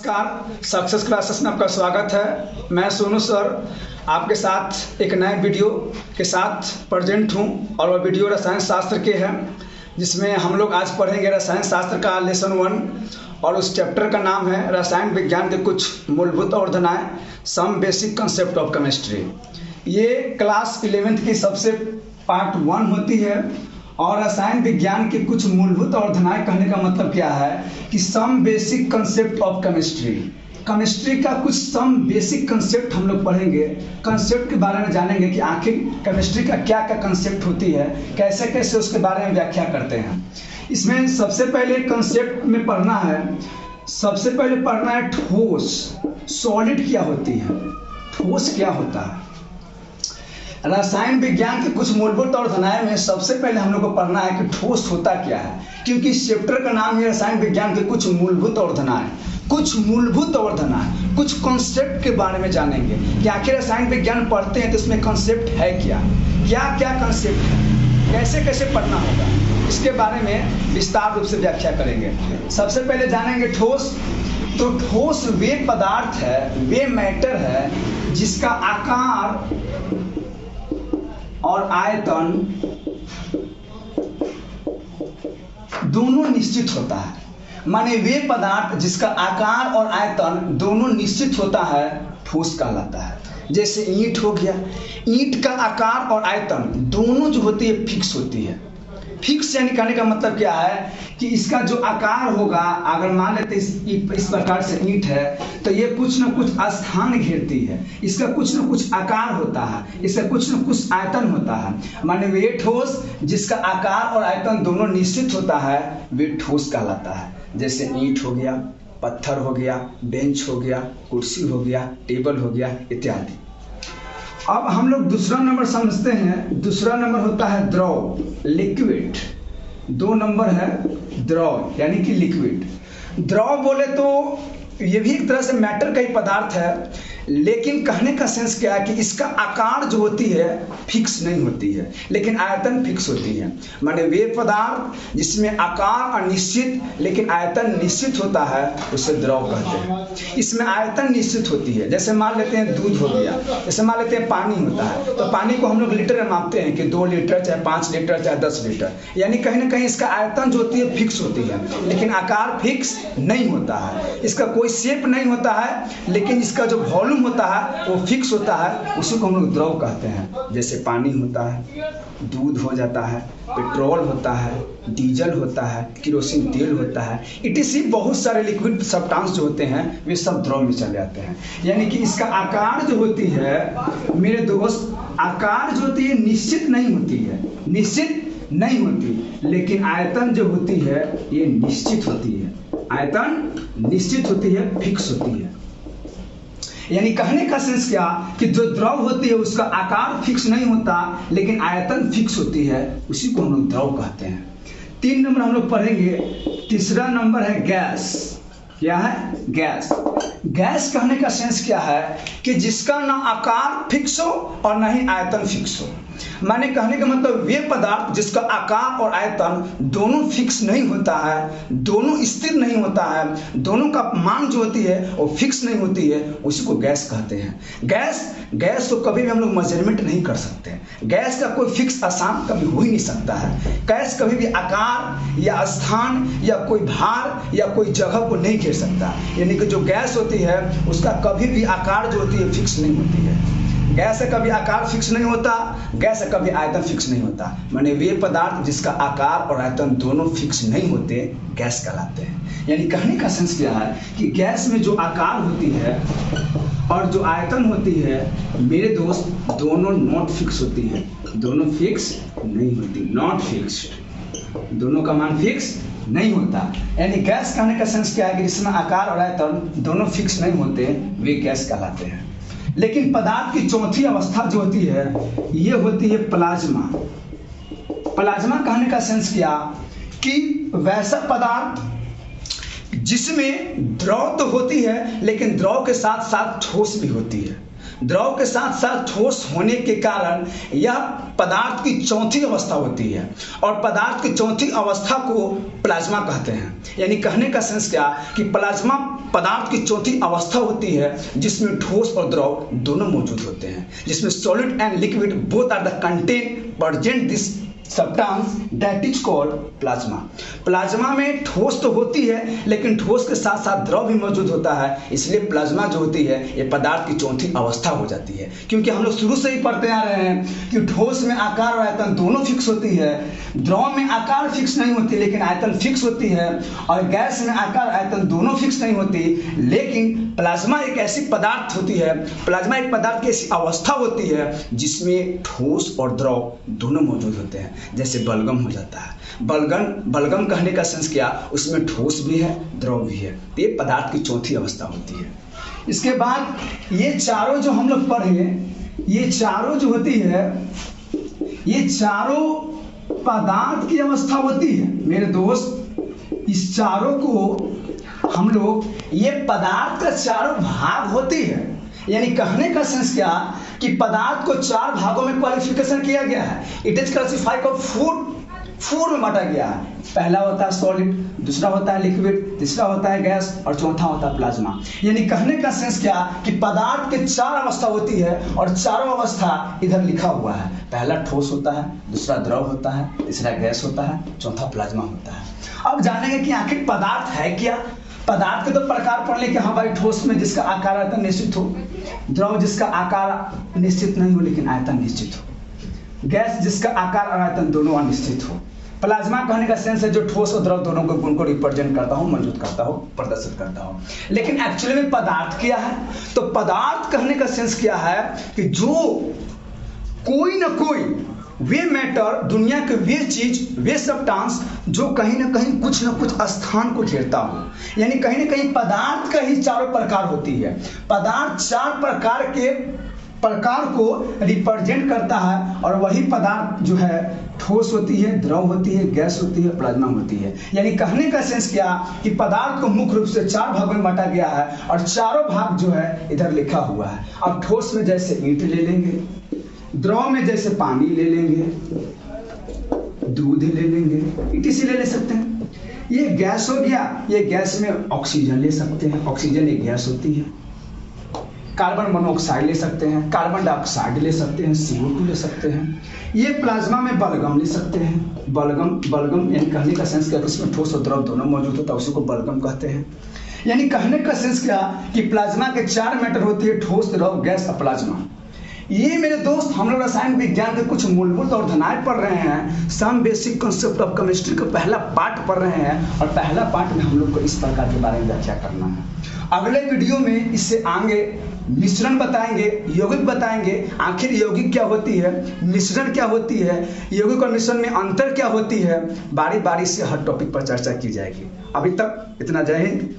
नमस्कार, success classes में आपका स्वागत है। मैं सोनू सर आपके साथ एक नए वीडियो के साथ प्रेजेंट हूं और वह वीडियो रसायन शास्त्र के है, जिसमें हम लोग आज पढ़ेंगे रसायन शास्त्र का लेसन 1 और उस चैप्टर का नाम है रसायन विज्ञान के कुछ मूलभूत अवधारणाएं, some basic concept of chemistry. ये क्लास 11th की सबसे पार्ट 1 होती है और रसायन विज्ञान के कुछ मूलभूत अवधारणाएं कहने का मतलब क्या है कि some basic concept of chemistry. Chemistry का कुछ सम बेसिक कंसेप्ट हम लोग पढ़ेंगे, कंसेप्ट के बारे में जानेंगे कि आखिर केमिस्ट्री का क्या क्या कंसेप्ट होती है, कैसे कैसे उसके बारे में व्याख्या करते हैं। इसमें सबसे पहले कंसेप्ट में पढ़ना है, सबसे पहले पढ़ना है ठोस, सॉलिड क्या होती है, ठोस क्या होता है। रसायन विज्ञान के कुछ मूलभूत अवधारणाएं में सबसे पहले हम लोग को पढ़ना है कि ठोस होता क्या है, क्योंकि इस चैप्टर का नाम है रसायन विज्ञान के कुछ मूलभूत अवधारणाएं। कुछ मूलभूत अवधारणाएं, कुछ कॉन्सेप्ट के बारे में जानेंगे कि आखिर रसायन विज्ञान पढ़ते हैं तो इसमें कॉन्सेप्ट है क्या, क्या क्या कॉन्सेप्ट है, कैसे कैसे पढ़ना होगा, इसके बारे में विस्तार रूप से व्याख्या करेंगे। सबसे पहले जानेंगे ठोस। तो ठोस वे पदार्थ है, वे मैटर है जिसका आकार और आयतन दोनों निश्चित होता है। माने वे पदार्थ जिसका आकार और आयतन दोनों निश्चित होता है ठोस कहलाता है। जैसे ईंट हो गया, ईंट का आकार और आयतन दोनों जो होती है फिक्स होती है। फिक्स यानी कहने का मतलब क्या है कि इसका जो आकार होगा, अगर मान लेते इस प्रकार से ईंट है तो ये कुछ न कुछ स्थान घेरती है, इसका कुछ न कुछ आकार होता है, इसका कुछ न कुछ आयतन होता है। माने वे ठोस जिसका आकार और आयतन दोनों निश्चित होता है वे ठोस कहलाता है। जैसे ईंट हो गया, पत्थर हो गया, बेंच हो गया, कुर्सी हो गया, टेबल हो गया इत्यादि। अब हम लोग दूसरा नंबर समझते हैं। दूसरा नंबर होता है द्रव, लिक्विड। 2 नंबर है द्रव यानी कि लिक्विड। द्रव बोले तो ये भी एक तरह से मैटर का ही पदार्थ है, लेकिन कहने का सेंस क्या है कि इसका आकार जो होती है फिक्स नहीं होती है, लेकिन आयतन फिक्स होती है। माने वे पदार्थ जिसमें आकार अनिश्चित लेकिन आयतन निश्चित होता है उसे द्रव कहते हैं। इसमें आयतन निश्चित होती है। जैसे मान लेते हैं दूध हो गया, जैसे मान लेते हैं पानी होता है, तो पानी को हम लोग लीटर में मापते हैं कि 2 लीटर चाहे 5 लीटर चाहे 10 लीटर, यानी कहीं ना कहीं इसका आयतन जो होती है फिक्स होती है, लेकिन आकार फिक्स नहीं होता है। इसका कोई शेप नहीं होता है, लेकिन इसका जो वॉल्यूम होता है वो फिक्स होता है, उसी को हम लोग द्रव कहते हैं। जैसे पानी होता है, दूध हो जाता है, पेट्रोल होता है, डीजल होता है, केरोसिन तेल होता है, इटीसी बहुत सारे लिक्विड सब्सटेंस जो होते हैं वे सब द्रव में चले जाते हैं। यानी कि इसका आकार जो होती है मेरे दोस्त, आकार जो होती है निश्चित नहीं होती है, निश्चित नहीं होती, लेकिन आयतन जो होती है ये निश्चित होती है। आयतन निश्चित होती है, फिक्स होती है। यानी कहने का सेंस क्या कि जो द्रव होती है उसका आकार फिक्स नहीं होता, लेकिन आयतन फिक्स होती है, उसी को हम लोग द्रव कहते हैं। 3 नंबर हम लोग पढ़ेंगे। तीसरा नंबर है गैस। क्या है? गैस। गैस कहने का सेंस क्या है कि जिसका ना आकार फिक्स हो और ना ही आयतन फिक्स हो। माने कहने का मतलब वे पदार्थ जिसका आकार और आयतन दोनों फिक्स नहीं होता है, दोनों स्थिर नहीं होता है, दोनों का मान जो होती है वो फिक्स नहीं होती है, उसी को गैस कहते हैं। गैस को कभी भी हम लोग मेजरमेंट नहीं कर सकते। गैस का कोई फिक्स स्थान कभी हो ही नहीं सकता है। गैस कभी भी आकार या स्थान या कोई भार या कोई जगह को नहीं घेर सकता। यानी कि जो गैस होती है उसका कभी भी आकार जो होती है फिक्स नहीं होती है। गैस से कभी आकार फिक्स नहीं होता, गैस से कभी आयतन फिक्स नहीं होता। माने वे पदार्थ जिसका आकार और आयतन दोनों फिक्स नहीं होते गैस कहलाते हैं। यानी कहने का सेंस क्या है कि गैस में जो आकार होती है और जो आयतन होती है मेरे दोस्त दोनों नॉट फिक्स होती है, दोनों फिक्स नहीं होती, नॉट फिक्स्ड, दोनों का मान फिक्स नहीं होता। यानी गैस कहने का सेंस क्या है कि जिसमें आकार और आयतन दोनों फिक्स नहीं होते वे गैस कहलाते हैं। लेकिन पदार्थ की चौथी अवस्था जो होती है ये होती है प्लाज्मा। प्लाज्मा कहने का सेंस क्या कि वैसा पदार्थ जिसमें द्रव तो होती है लेकिन द्रव के साथ साथ ठोस भी होती है। द्रव के साथ साथ ठोस होने के कारण यह पदार्थ की चौथी अवस्था होती है और पदार्थ की चौथी अवस्था को प्लाज्मा कहते हैं। यानी कहने का सेंस क्या कि प्लाज्मा पदार्थ की चौथी अवस्था होती है जिसमें ठोस और द्रव दोनों मौजूद होते हैं, जिसमें solid and liquid both are the content present this substance that is called plasma. Plasma में ठोस तो होती है लेकिन ठोस के साथ साथ द्रव भी मौजूद होता है, इसलिए प्लाज्मा जो होती है ये पदार्थ की चौथी अवस्था हो जाती है। क्योंकि हम लोग शुरू से ही पढ़ते आ रहे हैं कि ठोस में आकार और आयतन दोनों फिक्स होती है, द्रव में आकार फिक्स नहीं होती लेकिन आयतन फिक्स होती है, और गैस में आकार आयतन दोनों फिक्स नहीं होती, लेकिन प्लाज्मा एक ऐसी पदार्थ होती है, प्लाज्मा एक पदार्थ की ऐसी अवस्था होती है जिसमें ठोस और द्रव दोनों मौजूद होते हैं। जैसे बलगम हो जाता है, बलगम कहने का सेंस क्या, उसमें ठोस भी है द्रव भी है, ये पदार्थ की चौथी अवस्था होती है। इसके बाद ये चारों जो हम लोग पढ़े, ये चारों जो होती है ये चारों पदार्थ की अवस्था होती है मेरे दोस्त। इस चारों को हम लोग, ये पदार्थ का चारों भाग होती है। यानी कहने का सेंस क्या कि पदार्थ को चार भागों में क्वालिफिकेशन किया गया है। It is classified of four में बांटा गया है। पहला होता है सॉलिड, दूसरा होता है लिक्विड, तीसरा होता है गैस और चौथा होता है प्लाज्मा। यानी कहने का सेंस क्या कि पदार्थ के चार अवस्था होती है और चारों अवस्था इधर लिखा हुआ है। पहला ठोस होता है, दूसरा द्रव होता है, तीसरा गैस होता है, चौथा प्लाज्मा होता है। अब जानेंगे कि आखिर पदार्थ है क्या। पदार्थ के तो प्रकार पढ़ ले कि हाँ भाई, ठोस में जिसका आकार आयतन निश्चित हो, द्रव जिसका आकार निश्चित नहीं हो लेकिन आयतन निश्चित हो, गैस जिसका आकार और आयतन दोनों अनिश्चित हो, प्लाज्मा कहने का सेंस है जो ठोस और द्रव दोनों को गुण को रिप्रेजेंट करता हो, मौजूद करता हो, प्रदर्शित करता हो। लेकिन एक्चुअली में पदार्थ क्या है, तो पदार्थ कहने का सेंस क्या है कि जो कोई ना कोई वे मैटर, दुनिया के वे चीज, वे सब्सटेंस जो कहीं ना कहीं कुछ ना कुछ स्थान को घेरता हो। यानी कहीं ना कहीं पदार्थ का ही चारों प्रकार होती है। पदार्थ चार प्रकार को रिप्रेजेंट करता है और वही पदार्थ जो है ठोस होती है, द्रव होती है, गैस होती है, प्लाज्मा होती है। यानी कहने का सेंस क्या कि पदार्थ को मुख्य रूप से चार भागों में बांटा गया है और चारों भाग जो है इधर लिखा हुआ है। अब ठोस में जैसे ईंट ले लेंगे, द्रव में जैसे पानी ले लेंगे, दूध ले लेंगे, इटीसी ले सकते हैं। ये गैस हो गया, ये गैस में ऑक्सीजन ले सकते हैं, ऑक्सीजन एक गैस होती है। कार्बन मोनोऑक्साइड ले सकते हैं, कार्बन डाइऑक्साइड ले सकते हैं, CO2 ले सकते हैं। ये प्लाज्मा में बलगम ले सकते हैं। बलगम यानी कहने का सेंस क्या, उसमें ठोस और द्रव दोनों मौजूद होता है, उसी को बलगम कहते हैं। यानी कहने का सेंस क्या कि प्लाज्मा के चार मैटर होती है, ठोस, द्रव, गैस और प्लाज्मा। ये मेरे दोस्त हम लोग रसायन विज्ञान के कुछ मूलभूत अवधारणाएं पढ़ रहे हैं। Some basic concept of chemistry का पहला पार्ट पढ़ रहे हैं और पहला पार्ट में हम लोग को इस प्रकार के बारे में व्याख्या करना है। अगले वीडियो में इससे आगे मिश्रण बताएंगे, यौगिक बताएंगे, आखिर यौगिक क्या होती है, मिश्रण क्या होती है, यौगिक और मिश्रण में अंतर क्या होती है, बारी बारी से हर टॉपिक पर चर्चा की जाएगी। अभी तक इतना, जय हिंद।